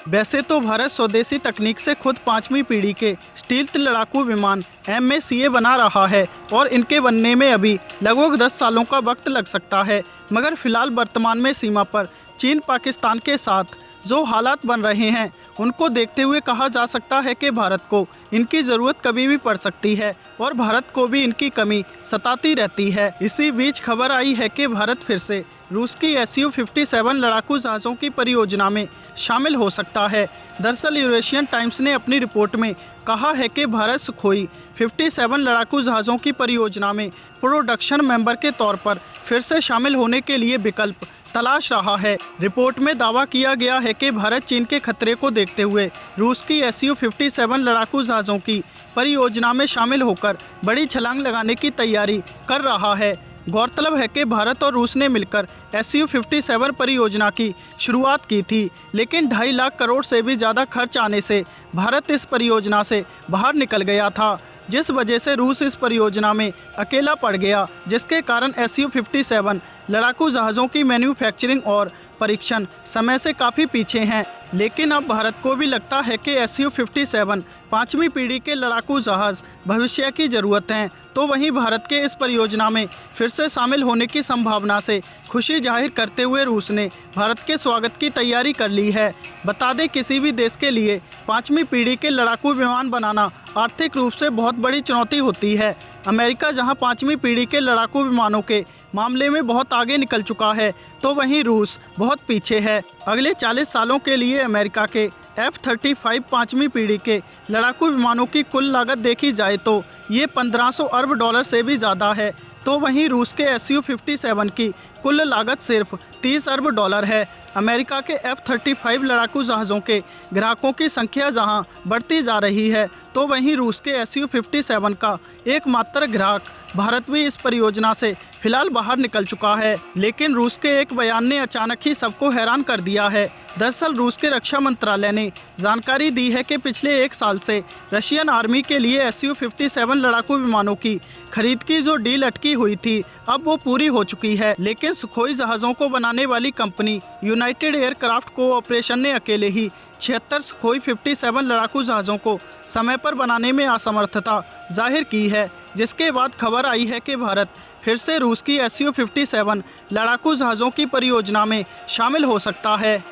वैसे तो भारत स्वदेशी तकनीक से खुद 5वीं पीढ़ी के स्टील्थ लड़ाकू विमान MACA बना रहा है और इनके बनने में अभी लगभग 10 सालों का वक्त लग सकता है। मगर फिलहाल वर्तमान में सीमा पर चीन पाकिस्तान के साथ जो हालात बन रहे हैं उनको देखते हुए कहा जा सकता है कि भारत को इनकी ज़रूरत कभी भी पड़ सकती है और भारत को भी इनकी कमी सताती रहती है। इसी बीच खबर आई है कि भारत फिर से रूस की Su-57 लड़ाकू जहाज़ों की परियोजना में शामिल हो सकता है। दरअसल यूरेशियन टाइम्स ने अपनी रिपोर्ट में कहा है कि भारत सुखोई 57 लड़ाकू जहाज़ों की परियोजना में प्रोडक्शन मेंबर के तौर पर फिर से शामिल होने के लिए विकल्प तलाश रहा है। रिपोर्ट में दावा किया गया है कि भारत चीन के खतरे को देखते हुए रूस की Su-57 लड़ाकू जहाज़ों की परियोजना में शामिल होकर बड़ी छलांग लगाने की तैयारी कर रहा है। गौरतलब है कि भारत और रूस ने मिलकर Su-57 परियोजना की शुरुआत की थी, लेकिन 2.5 लाख करोड़ से भी ज़्यादा खर्च आने से भारत इस परियोजना से बाहर निकल गया था, जिस वजह से रूस इस परियोजना में अकेला पड़ गया, जिसके कारण Su-57 लड़ाकू जहाज़ों की मैन्युफैक्चरिंग और परीक्षण समय से काफ़ी पीछे हैं। लेकिन अब भारत को भी लगता है कि Su-57 5वीं पीढ़ी के लड़ाकू जहाज़ भविष्य की ज़रूरत हैं। तो वहीं भारत के इस परियोजना में फिर से शामिल होने की संभावना से खुशी जाहिर करते हुए रूस ने भारत के स्वागत की तैयारी कर ली है। बता दें, किसी भी देश के लिए 5वीं पीढ़ी के लड़ाकू विमान बनाना आर्थिक रूप से बहुत बड़ी चुनौती होती है। अमेरिका जहां 5वीं पीढ़ी के लड़ाकू विमानों के मामले में बहुत आगे निकल चुका है, तो वहीं रूस बहुत पीछे है। अगले 40 सालों के लिए अमेरिका के F-35 5वीं पीढ़ी के लड़ाकू विमानों की कुल लागत देखी जाए तो ये 1500 अरब डॉलर से भी ज़्यादा है। तो वहीं रूस के Su-57 की कुल लागत सिर्फ 30 अरब डॉलर है। अमेरिका के F-35 लड़ाकू जहाज़ों के ग्राहकों की संख्या जहां बढ़ती जा रही है, तो वहीं रूस के Su-57 का एकमात्र ग्राहक भारत भी इस परियोजना से फिलहाल बाहर निकल चुका है। लेकिन रूस के एक बयान ने अचानक ही सबको हैरान कर दिया है। दरअसल रूस के रक्षा मंत्रालय ने जानकारी दी है कि पिछले 1 साल से रशियन आर्मी के लिए Su-57 लड़ाकू विमानों की खरीद की जो डील अटकी हुई थी, अब वो पूरी हो चुकी है। लेकिन सुखोई जहाज़ों को बनाने वाली कंपनी यूनाइटेड एयरक्राफ्ट कोऑपरेशन ने अकेले ही 76 सुखोई 57 लड़ाकू जहाज़ों को समय पर बनाने में असमर्थता जाहिर की है, जिसके बाद खबर आई है कि भारत फिर से रूस की Su-57 लड़ाकू जहाज़ों की परियोजना में शामिल हो सकता है।